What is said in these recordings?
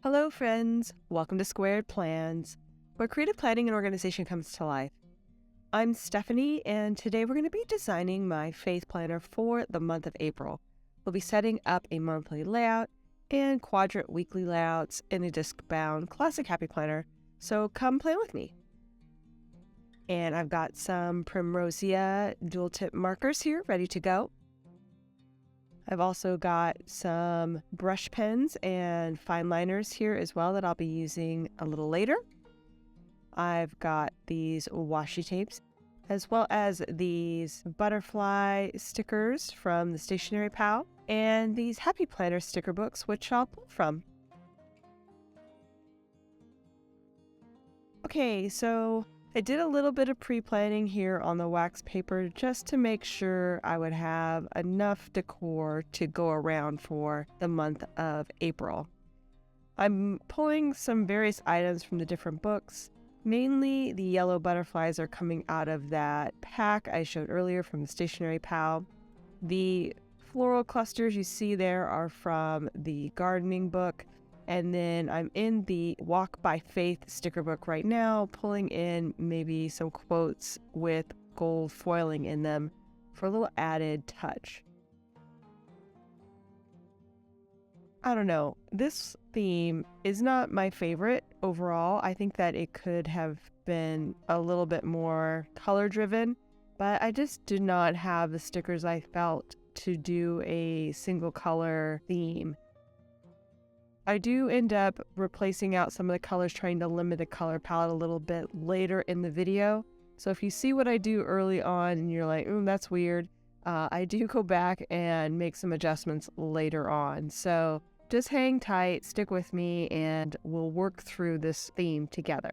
Hello, friends. Welcome to Squaird Plans, where creative planning and organization comes to life. I'm Stephanie, and today we're going to be designing my faith planner for the month of April. We'll be setting up a monthly layout and quadrant weekly layouts in a disc-bound classic happy planner, so come plan with me. And I've got some Primrosia dual tip markers here ready to go. I've also got some brush pens and fine liners here as well that I'll be using a little later. I've got these washi tapes as well as these butterfly stickers from the Stationery Pal and these Happy Planner sticker books, which I'll pull from. Okay, so I did a little bit of pre-planning here on the wax paper just to make sure I would have enough decor to go around for the month of April. I'm pulling some various items from the different books. Mainly the yellow butterflies are coming out of that pack I showed earlier from the Stationery Pal. The floral clusters you see there are from the gardening book. And then I'm in the Walk by Faith sticker book right now, pulling in maybe some quotes with gold foiling in them for a little added touch. I don't know. This theme is not my favorite overall. I think that it could have been a little bit more color driven, but I just did not have the stickers I felt to do a single color theme. I do end up replacing out some of the colors, trying to limit the color palette a little bit later in the video. So if you see what I do early on and you're like, that's weird, I do go back and make some adjustments later on. So just hang tight, stick with me, and we'll work through this theme together.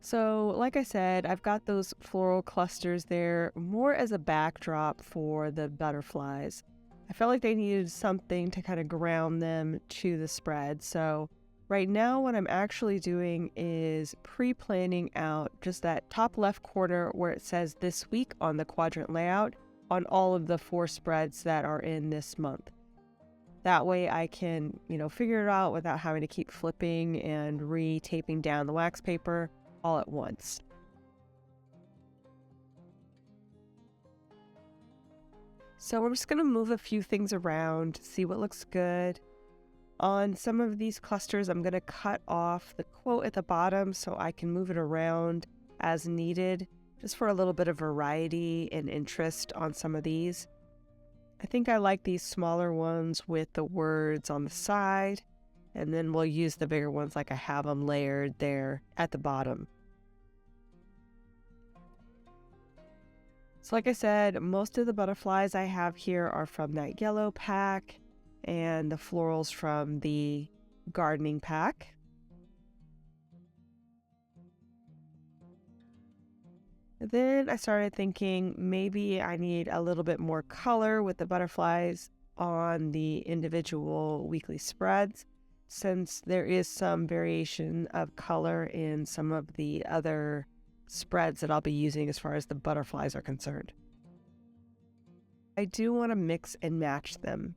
So like I said, I've got those floral clusters there more as a backdrop for the butterflies. I felt like they needed something to kind of ground them to the spread. So right now what I'm actually doing is pre-planning out just that top left corner where it says this week on the quadrant layout on all of the 4 spreads that are in this month. That way I can, figure it out without having to keep flipping and re-taping down the wax paper all at once. So we're just going to move a few things around, see what looks good. On some of these clusters, I'm going to cut off the quote at the bottom so I can move it around as needed, just for a little bit of variety and interest on some of these. I think I like these smaller ones with the words on the side. And then we'll use the bigger ones like I have them layered there at the bottom. So like I said, most of the butterflies I have here are from that yellow pack and the florals from the gardening pack. Then I started thinking maybe I need a little bit more color with the butterflies on the individual weekly spreads, since there is some variation of color in some of the other spreads that I'll be using as far as the butterflies are concerned. I do want to mix and match them.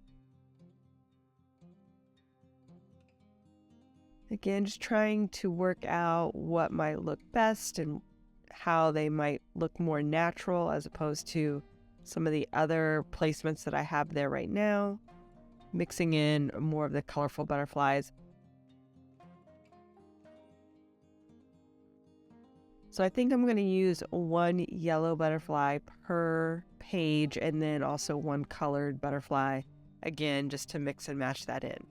Again, just trying to work out what might look best and how they might look more natural as opposed to some of the other placements that I have there right now. Mixing in more of the colorful butterflies. So I think I'm going to use 1 yellow butterfly per page and then also 1 colored butterfly, again, just to mix and match that in.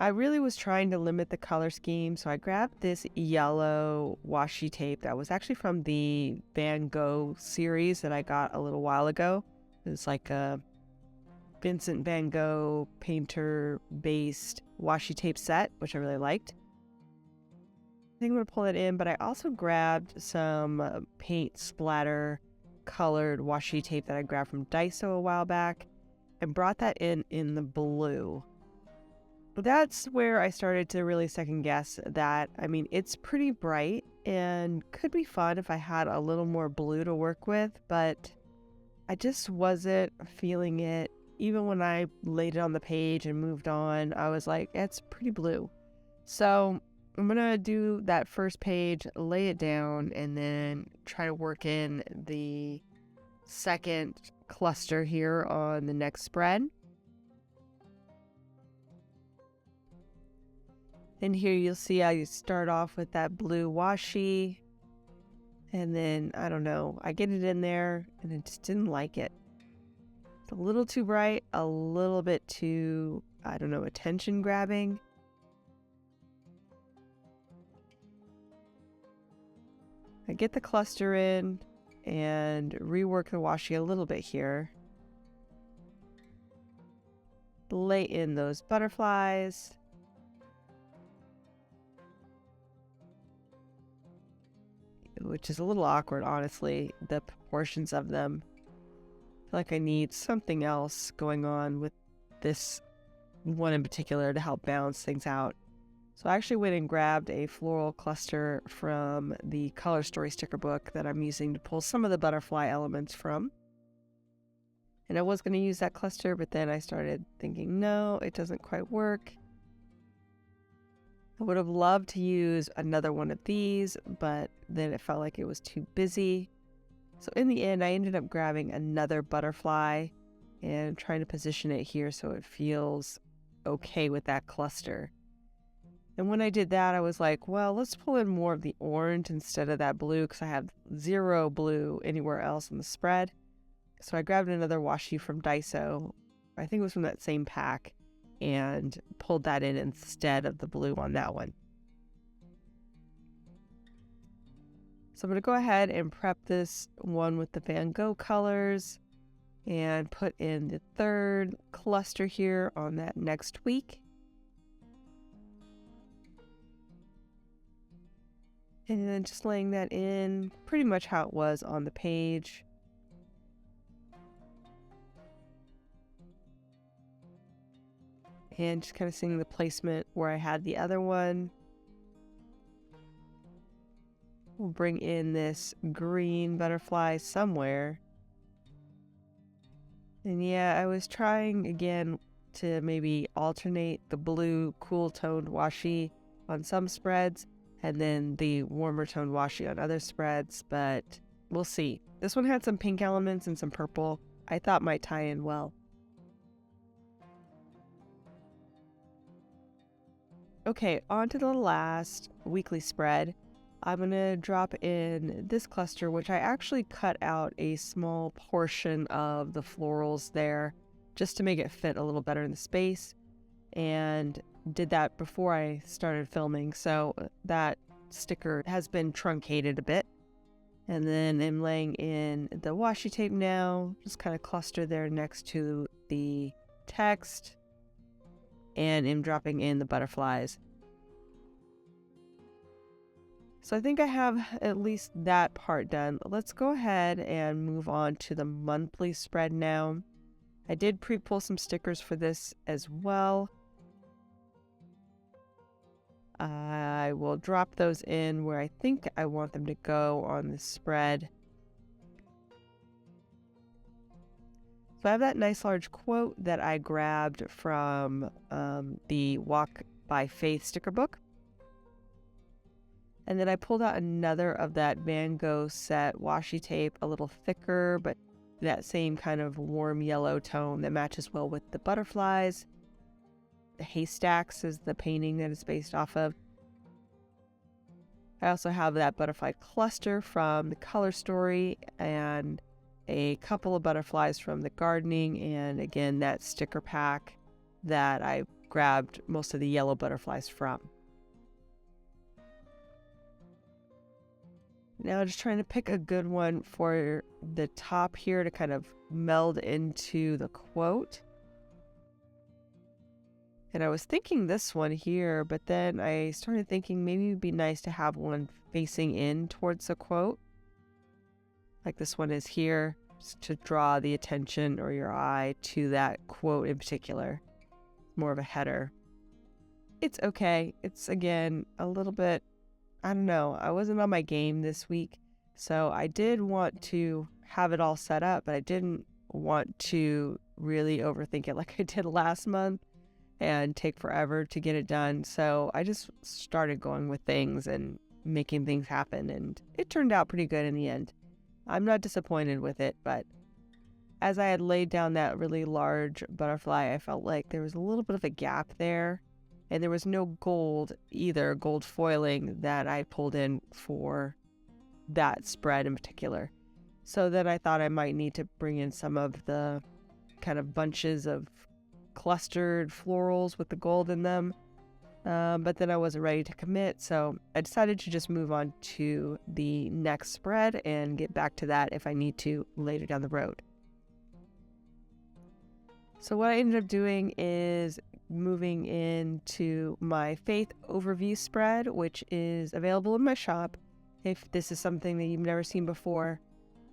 I really was trying to limit the color scheme, so I grabbed this yellow washi tape that was actually from the Van Gogh series that I got a little while ago. It's like a Vincent Van Gogh painter-based washi tape set, which I really liked. I think I'm going to pull it in, but I also grabbed some paint splatter colored washi tape that I grabbed from Daiso a while back and brought that in the blue. that's where I started to really second guess that. I mean, it's pretty bright and could be fun if I had a little more blue to work with, but I just wasn't feeling it. Even when I laid it on the page and moved on, I was like, it's pretty blue. So I'm going to do that first page, lay it down, and then try to work in the second cluster here on the next spread. And here you'll see how you start off with that blue washi. And then, I don't know, I get it in there and I just didn't like it. It's a little too bright, a little bit too, I don't know, attention grabbing. I get the cluster in and rework the washi a little bit here. Lay in those butterflies. Which is a little awkward, honestly, the proportions of them. I feel like I need something else going on with this one in particular to help balance things out. So I actually went and grabbed a floral cluster from the Color Story sticker book that I'm using to pull some of the butterfly elements from. And I was going to use that cluster, but then I started thinking, no, it doesn't quite work. I would have loved to use another one of these, but then it felt like it was too busy. So in the end, I ended up grabbing another butterfly and trying to position it here so it feels okay with that cluster. And when I did that, I was like, well, let's pull in more of the orange instead of that blue because I have zero blue anywhere else in the spread. So I grabbed another washi from Daiso. I think it was from that same pack, and pulled that in instead of the blue on that one. So I'm going to go ahead and prep this one with the Van Gogh colors and put in the third cluster here on that next week. And then just laying that in pretty much how it was on the page. And just kind of seeing the placement where I had the other one. We'll bring in this green butterfly somewhere. And yeah, I was trying again to maybe alternate the blue cool toned washi on some spreads and then the warmer toned washi on other spreads, but we'll see. This one had some pink elements and some purple I thought might tie in well. Okay, on to the last weekly spread. I'm going to drop in this cluster, which I actually cut out a small portion of the florals there just to make it fit a little better in the space, and did that before I started filming, so that sticker has been truncated a bit. And then I'm laying in the washi tape now, just kind of cluster there next to the text, and I'm dropping in the butterflies. So I think I have at least that part done. Let's go ahead and move on to the monthly spread now. I did pre-pull some stickers for this as well. I will drop those in where I think I want them to go on the spread. So I have that nice large quote that I grabbed from the Walk by Faith sticker book. And then I pulled out another of that Van Gogh set washi tape, a little thicker, but that same kind of warm yellow tone that matches well with the butterflies. The haystacks is the painting that it's based off of. I also have that butterfly cluster from the Color Story and a couple of butterflies from the gardening, and again that sticker pack that I grabbed most of the yellow butterflies from. Now just trying to pick a good one for the top here to kind of meld into the quote. And I was thinking this one here, but then I started thinking maybe it would be nice to have one facing in towards the quote, like this one is here, just to draw the attention or your eye to that quote in particular. More of a header. It's okay. It's, again, a little bit, I don't know. I wasn't on my game this week, so I did want to have it all set up, but I didn't want to really overthink it like I did last month and take forever to get it done. So I just started going with things and making things happen, and it turned out pretty good in the end. I'm not disappointed with it, but as I had laid down that really large butterfly, I felt like there was a little bit of a gap there, and there was no gold either, gold foiling that I pulled in for that spread in particular. So then I thought I might need to bring in some of the kind of bunches of clustered florals with the gold in them. But then I wasn't ready to commit, so I decided to just move on to the next spread and get back to that if I need to later down the road. So what I ended up doing is moving into my Faith Overview spread, which is available in my shop if this is something that you've never seen before.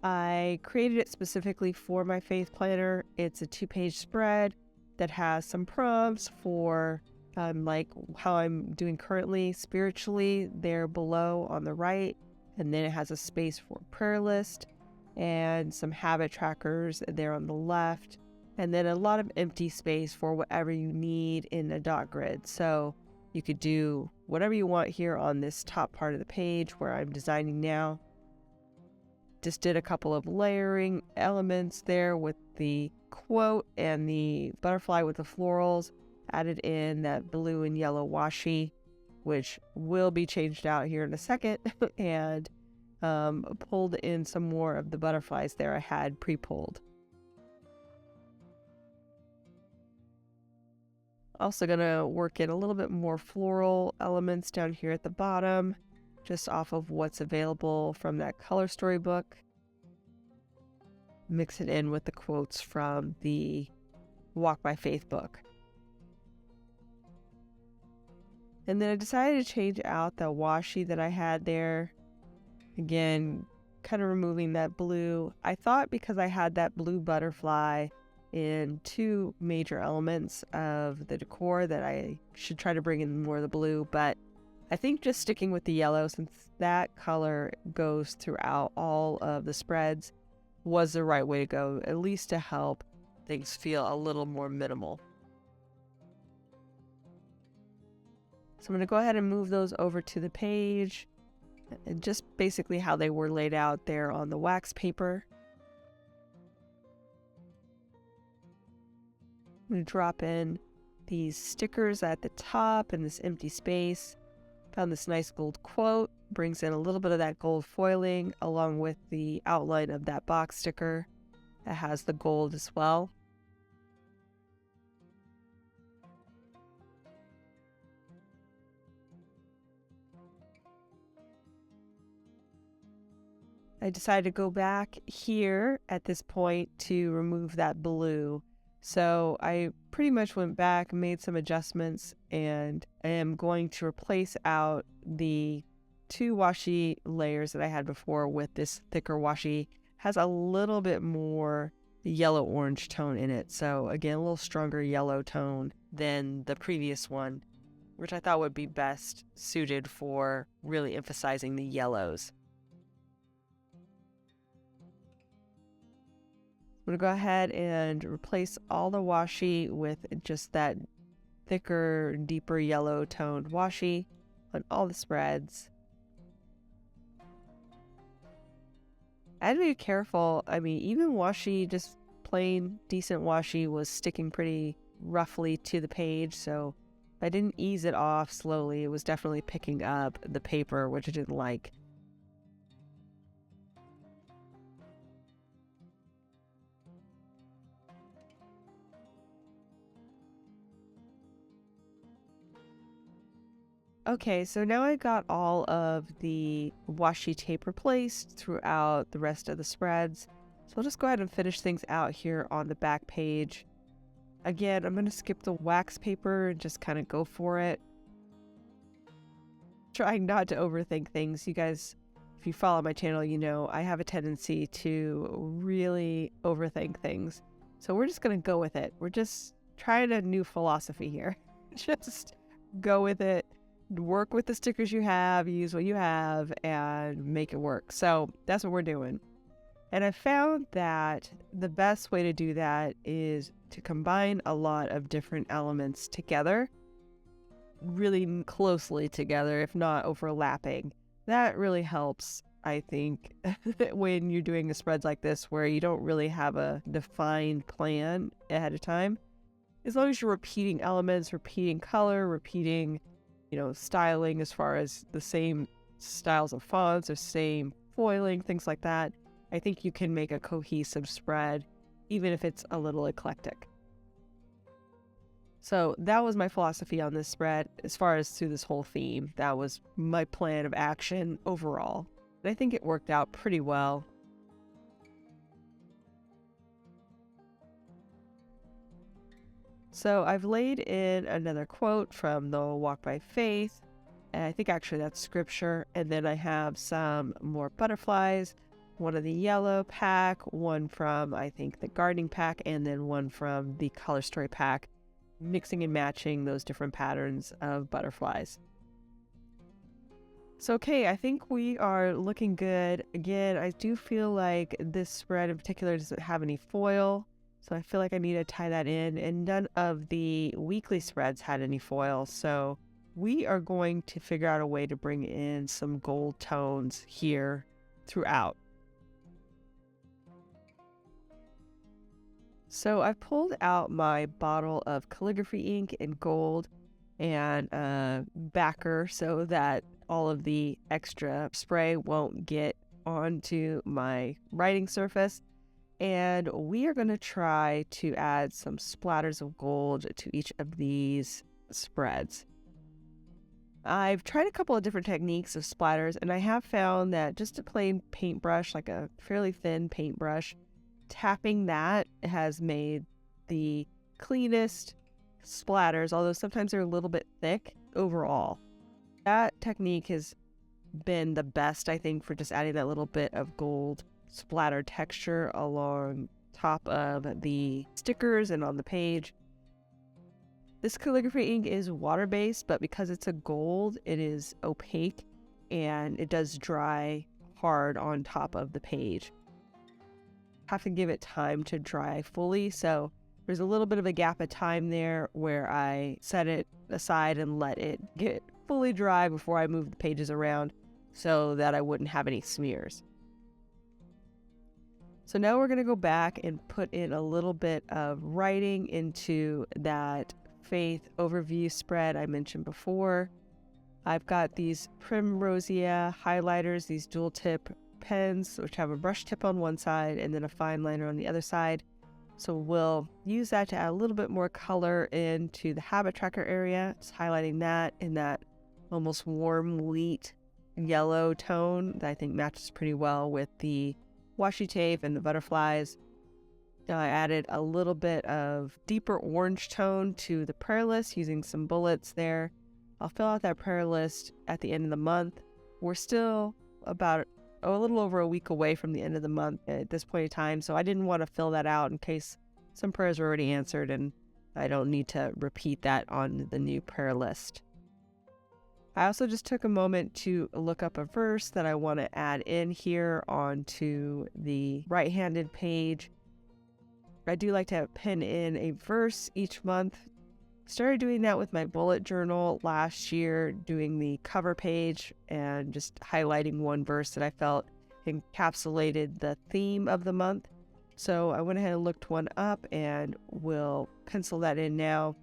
I created it specifically for my Faith Planner. It's a 2-page spread that has some prompts for like how I'm doing currently spiritually there below on the right, and then it has a space for prayer list and some habit trackers there on the left, and then a lot of empty space for whatever you need in a dot grid. So you could do whatever you want here on this top part of the page where I'm designing now. Just did a couple of layering elements there with the quote and the butterfly with the florals. Added in that blue and yellow washi, which will be changed out here in a second, and pulled in some more of the butterflies there I had pre-pulled. Also gonna work in a little bit more floral elements down here at the bottom, just off of what's available from that color storybook. Mix it in with the quotes from the Walk by Faith book. And then I decided to change out the washi that I had there. Again, kind of removing that blue. I thought because I had that blue butterfly in 2 major elements of the decor that I should try to bring in more of the blue, but I think just sticking with the yellow, since that color goes throughout all of the spreads, was the right way to go, at least to help things feel a little more minimal. So I'm going to go ahead and move those over to the page, and just basically how they were laid out there on the wax paper. I'm going to drop in these stickers at the top in this empty space. Found this nice gold quote, brings in a little bit of that gold foiling along with the outline of that box sticker that has the gold as well. I decided to go back here at this point to remove that blue. So I pretty much went back, made some adjustments, and I am going to replace out the 2 washi layers that I had before with this thicker washi. Has a little bit more yellow-orange tone in it. So again, a little stronger yellow tone than the previous one, which I thought would be best suited for really emphasizing the yellows. I'm going to go ahead and replace all the washi with just that thicker, deeper yellow toned washi on all the spreads. I had to be careful. I mean, even washi, just plain decent washi, was sticking pretty roughly to the page, so if I didn't ease it off slowly, it was definitely picking up the paper, which I didn't like. Okay, so now I got all of the washi tape replaced throughout the rest of the spreads. So I'll just go ahead and finish things out here on the back page. Again, I'm going to skip the wax paper and just kind of go for it. Trying not to overthink things. You guys, if you follow my channel, you know I have a tendency to really overthink things. So we're just going to go with it. We're just trying a new philosophy here. Just go with it, work with the stickers you have, use what you have, and make it work. So that's what we're doing. And I found that the best way to do that is to combine a lot of different elements together, really closely together, if not overlapping. That really helps, I think, when you're doing the spreads like this where you don't really have a defined plan ahead of time. As long as you're repeating elements, repeating color, repeating, styling as far as the same styles of fonts or same foiling, things like that, I think you can make a cohesive spread, even if it's a little eclectic. So that was my philosophy on this spread as far as through this whole theme. That was my plan of action overall. And I think it worked out pretty well. So I've laid in another quote from the Walk by Faith, and I think actually that's scripture. And then I have some more butterflies, one of the yellow pack, one from, I think, the gardening pack, and then one from the color story pack, mixing and matching those different patterns of butterflies. So, okay, I think we are looking good. Again, I do feel like this spread in particular doesn't have any foil, so I feel like I need to tie that in, and none of the weekly spreads had any foil, so we are going to figure out a way to bring in some gold tones here throughout. So I've pulled out my bottle of calligraphy ink in gold and a backer so that all of the extra spray won't get onto my writing surface. And we are going to try to add some splatters of gold to each of these spreads. I've tried a couple of different techniques of splatters, and I have found that just a plain paintbrush, like a fairly thin paintbrush, tapping that has made the cleanest splatters, although sometimes they're a little bit thick overall. That technique has been the best, I think, for just adding that little bit of gold splatter texture along top of the stickers and on the page. This calligraphy ink is water-based, but because it's a gold, it is opaque and it does dry hard on top of the page. Have to give it time to dry fully, so there's a little bit of a gap of time there where I set it aside and let it get fully dry before I move the pages around so that I wouldn't have any smears. So now we're going to go back and put in a little bit of writing into that faith overview spread I mentioned before. I've got these Primrosea highlighters, these dual tip pens, which have a brush tip on one side and then a fine liner on the other side. So we'll use that to add a little bit more color into the habit tracker area, just highlighting that in that almost warm wheat yellow tone that I think matches pretty well with the washi tape and the butterflies. I added a little bit of deeper orange tone to the prayer list using some bullets there. I'll fill out that prayer list at the end of the month. We're still about a little over a week away from the end of the month at this point in time, so I didn't want to fill that out in case some prayers were already answered and I don't need to repeat that on the new prayer list. I also just took a moment to look up a verse that I want to add in here onto the right-handed page. I do like to pen in a verse each month. Started doing that with my bullet journal last year, doing the cover page and just highlighting one verse that I felt encapsulated the theme of the month. So I went ahead and looked one up and will pencil that in now.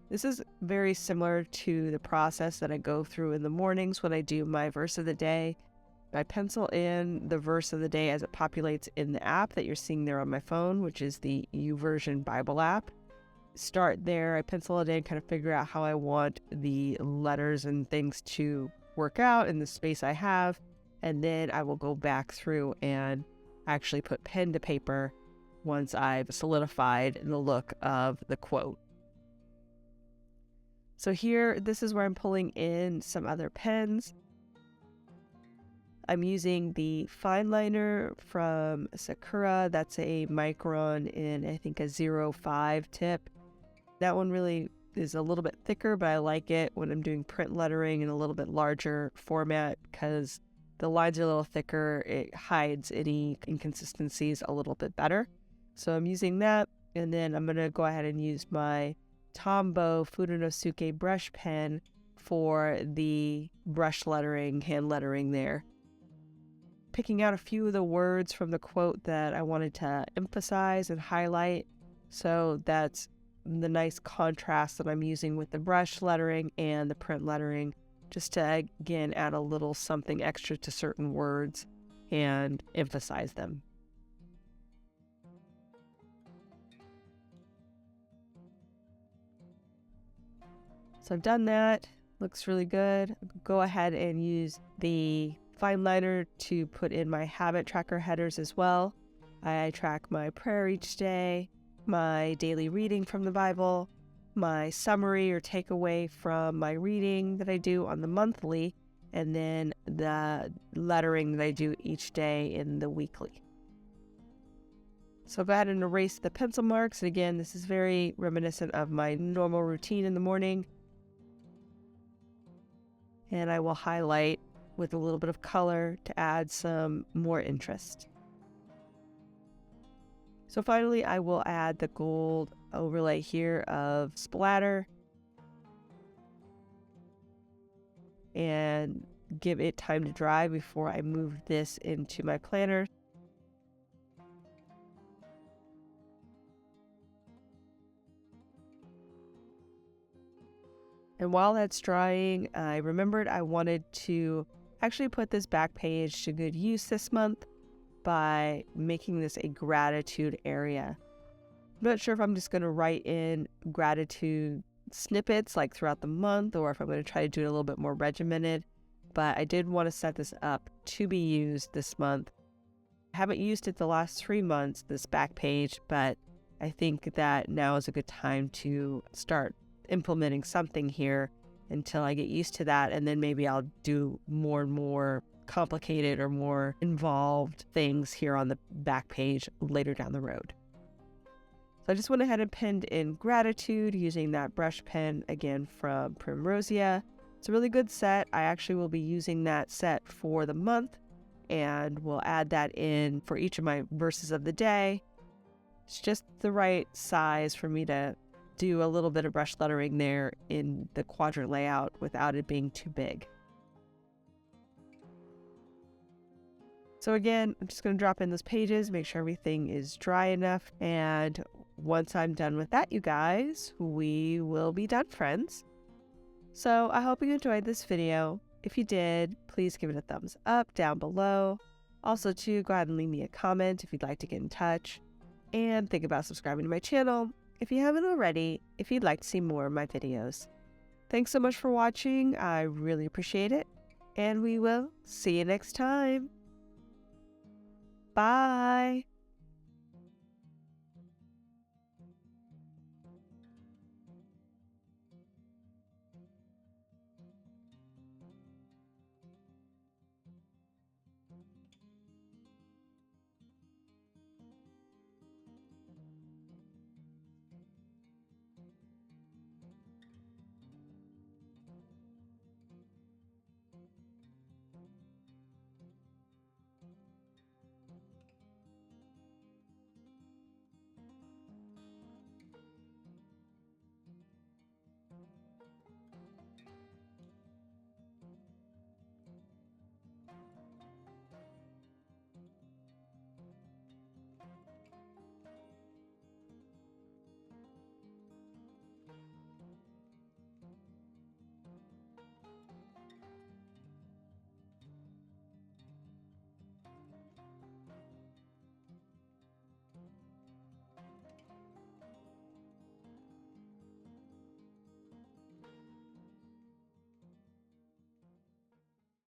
This is very similar to the process that I go through in the mornings when I do my verse of the day. I pencil in the verse of the day as it populates in the app that you're seeing there on my phone, which is the YouVersion Bible app. Start there, I pencil it in, kind of figure out how I want the letters and things to work out in the space I have, and then I will go back through and actually put pen to paper once I've solidified the look of the quote. So here, this is where I'm pulling in some other pens. I'm using the fine liner from Sakura. That's a micron in, I think, a 0.5 tip. That one really is a little bit thicker, but I like it when I'm doing print lettering in a little bit larger format because the lines are a little thicker. It hides any inconsistencies a little bit better. So I'm using that, and then I'm going to go ahead and use my Tombow Furunosuke brush pen for the brush lettering, hand lettering there. Picking out a few of the words from the quote that I wanted to emphasize and highlight. So that's the nice contrast that I'm using with the brush lettering and the print lettering, just to, again, add a little something extra to certain words and emphasize them. So I've done that. Looks really good. Go ahead and use the fine liner to put in my habit tracker headers as well. I track my prayer each day, my daily reading from the Bible, my summary or takeaway from my reading that I do on the monthly, and then the lettering that I do each day in the weekly. So go ahead and erase the pencil marks. And again, this is very reminiscent of my normal routine in the morning. And I will highlight with a little bit of color to add some more interest. So finally, I will add the gold overlay here of splatter and give it time to dry before I move this into my planner. And while that's drying, I remembered I wanted to actually put this back page to good use this month by making this a gratitude area. I'm not sure if I'm just going to write in gratitude snippets like throughout the month, or if I'm going to try to do it a little bit more regimented, but I did want to set this up to be used this month. I haven't used it the last 3 months, this back page, but I think that now is a good time to start implementing something here until I get used to that, and then maybe I'll do more and more complicated or more involved things here on the back page later down the road. So I just went ahead and pinned in gratitude using that brush pen again from Primrosia. It's a really good set. I actually will be using that set for the month, and we'll add that in for each of my verses of the day. It's just the right size for me to do a little bit of brush lettering there in the quadrant layout without it being too big. So again, I'm just going to drop in those pages, make sure everything is dry enough, and once I'm done with that, you guys, we will be done, friends. So I hope you enjoyed this video. If you did, please give it a thumbs up down below. Also, too, go ahead and leave me a comment if you'd like to get in touch, and think about subscribing to my channel if you haven't already, if you'd like to see more of my videos. Thanks so much for watching. I really appreciate it, and we will see you next time. Bye.